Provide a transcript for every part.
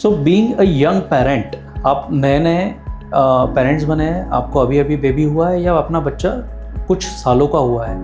So being a young parent, आप नए नए पेरेंट्स बने हैं, आपको अभी अभी बेबी हुआ है या अपना बच्चा कुछ सालों का हुआ है,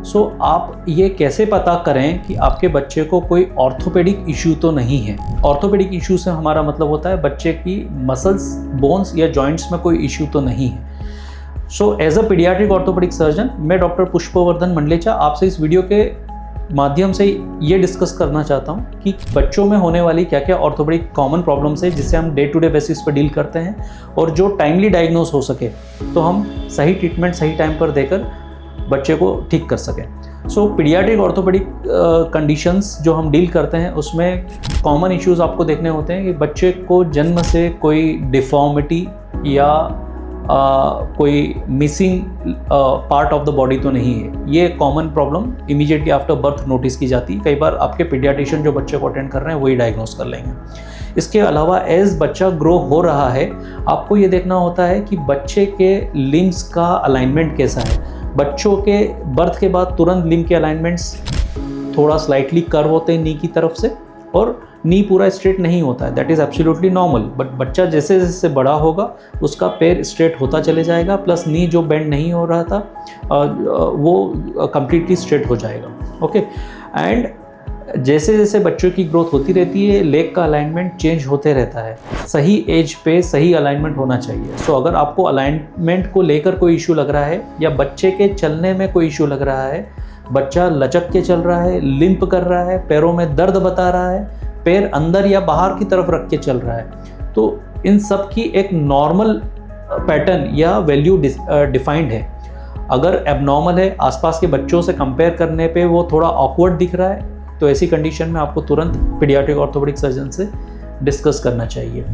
सो आप ये कैसे पता करें कि आपके बच्चे को कोई ऑर्थोपेडिक इशू तो नहीं है। ऑर्थोपेडिक इशू से हमारा मतलब होता है बच्चे की मसल्स, बोन्स या जॉइंट्स में कोई इशू तो नहीं है। So as a paediatric orthopaedic surgeon मैं डॉक्टर पुष्पवर्धन मंडलेचा आपसे इस वीडियो के माध्यम से ये डिस्कस करना चाहता हूँ कि बच्चों में होने वाली क्या क्या ऑर्थोपेडिक कॉमन प्रॉब्लम्स है जिससे हम डे टू डे बेसिस पर डील करते हैं, और जो टाइमली डायग्नोस हो सके तो हम सही ट्रीटमेंट सही टाइम पर देकर बच्चे को ठीक कर सकें। सो पीडियाट्रिक ऑर्थोपेडिक कंडीशंस जो हम डील करते हैं उसमें कॉमन इश्यूज आपको देखने होते हैं कि बच्चे को जन्म से कोई डिफॉर्मिटी या कोई missing part of the body तो नहीं है। ये common problem immediately after birth notice की जाती है। कई बार आपके पीडियाट्रिशियन जो बच्चे को अटेंड कर रहे हैं वही डायग्नोस कर लेंगे। इसके अलावा एज बच्चा ग्रो हो रहा है आपको ये देखना होता है कि बच्चे के लिम्स का अलाइनमेंट कैसा है। बच्चों के बर्थ के बाद तुरंत लिम्ब के अलाइनमेंट्स थोड़ा स्लाइटली कर्व होते हैं नी की तरफ से, और नी पूरा स्ट्रेट नहीं होता है, that is absolutely normal. But बच्चा जैसे जैसे बड़ा होगा उसका पैर स्ट्रेट होता चले जाएगा, प्लस नी जो बेंड नहीं हो रहा था वो कंप्लीटली स्ट्रेट हो जाएगा। ओके, एंड जैसे जैसे बच्चों की ग्रोथ होती रहती है लेग का अलाइनमेंट चेंज होते रहता है। सही एज पे सही अलाइनमेंट होना चाहिए। सो अगर आपको अलाइनमेंट को लेकर कोई इशू लग रहा है या बच्चे के चलने में कोई इशू लग रहा है, बच्चा लचक के चल रहा है, लिंप कर रहा है, पैरों में दर्द बता रहा है, पैर अंदर या बाहर की तरफ रख के चल रहा है, तो इन सब की एक नॉर्मल पैटर्न या वैल्यू डिफाइंड है। अगर एबनॉर्मल है, आसपास के बच्चों से कंपेयर करने पे वो थोड़ा ऑकवर्ड दिख रहा है, तो ऐसी कंडीशन में आपको तुरंत पीडियाट्रिक ऑर्थोपेडिक सर्जन से डिस्कस करना चाहिए।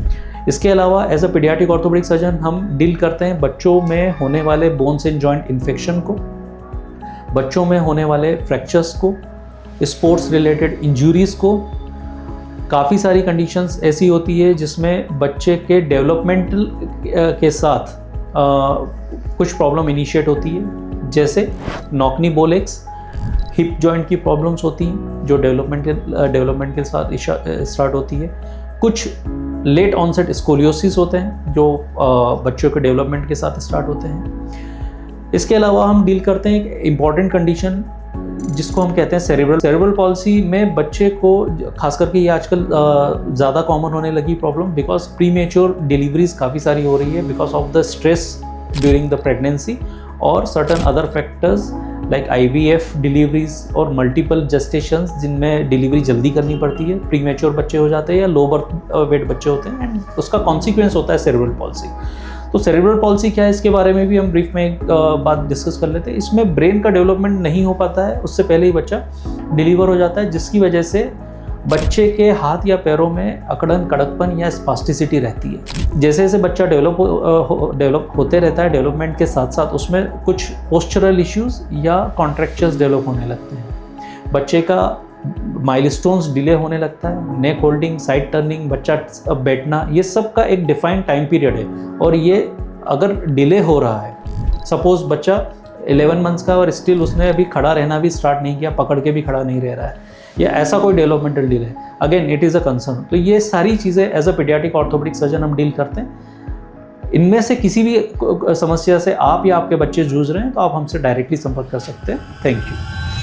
इसके अलावा as a paediatric orthopaedic surgeon हम डील करते हैं बच्चों में होने वाले बोन्स एंड जॉइंट इन्फेक्शन को, बच्चों में होने वाले फ्रैक्चर्स को, स्पोर्ट्स रिलेटेड इंजरीज़ को। काफ़ी सारी कंडीशंस ऐसी होती है जिसमें बच्चे के डेवलपमेंटल के साथ कुछ प्रॉब्लम इनिशिएट होती है, जैसे नॉकनी बोलेक्स, हिप जॉइंट की प्रॉब्लम्स होती हैं जो डेवलपमेंट के साथ स्टार्ट होती है। कुछ लेट ऑनसेट स्कोलियोसिस होते हैं जो बच्चों के डेवलपमेंट के साथ स्टार्ट होते हैं। इसके अलावा हम डील करते हैं एक इम्पॉर्टेंट कंडीशन जिसको हम कहते हैं सेरेब्रल पॉलिसी में बच्चे को, खास करके ये आजकल ज़्यादा कॉमन होने लगी प्रॉब्लम, बिकॉज प्रीमेच्योर डिलीवरीज काफ़ी सारी हो रही है because of the stress during the pregnancy और certain other factors like IVF deliveries और मल्टीपल जेस्टेशंस जिनमें डिलीवरी जल्दी करनी पड़ती है। प्रीमेच्योर बच्चे हो जाते हैं या लो बर्थ वेट बच्चे होते हैं, एंड उसका कॉन्सिक्वेंस होता है सेरेब्रल पॉलिसी। तो सेरेब्रल पॉलिसी क्या है इसके बारे में भी हम ब्रीफ में एक बात डिस्कस कर लेते हैं। इसमें ब्रेन का डेवलपमेंट नहीं हो पाता है, उससे पहले ही बच्चा डिलीवर हो जाता है, जिसकी वजह से बच्चे के हाथ या पैरों में अकड़न, कड़कपन या स्पास्टिसिटी रहती है। जैसे जैसे बच्चा डेवलप होते रहता है, डेवलपमेंट के साथ साथ उसमें कुछ पोस्चरल इश्यूज या कॉन्ट्रैक्चर्स डेवलप होने लगते हैं। बच्चे का माइलस्टोन्स डिले होने लगता है, नेक होल्डिंग, साइड टर्निंग, बच्चा बैठना, ये सब का एक डिफाइंड टाइम पीरियड है। और ये अगर डिले हो रहा है, सपोज बच्चा 11 मंथ्स का और स्टिल उसने अभी खड़ा रहना भी स्टार्ट नहीं किया, पकड़ के भी खड़ा नहीं रह रहा है, या ऐसा कोई developmental delay, again it is a concern. तो ये सारी चीज़ें as a paediatric orthopaedic surgeon हम डील करते हैं। इनमें से किसी भी समस्या से आप या आपके बच्चे जूझ रहे हैं तो आप हमसे डायरेक्टली संपर्क कर सकते हैं। Thank you.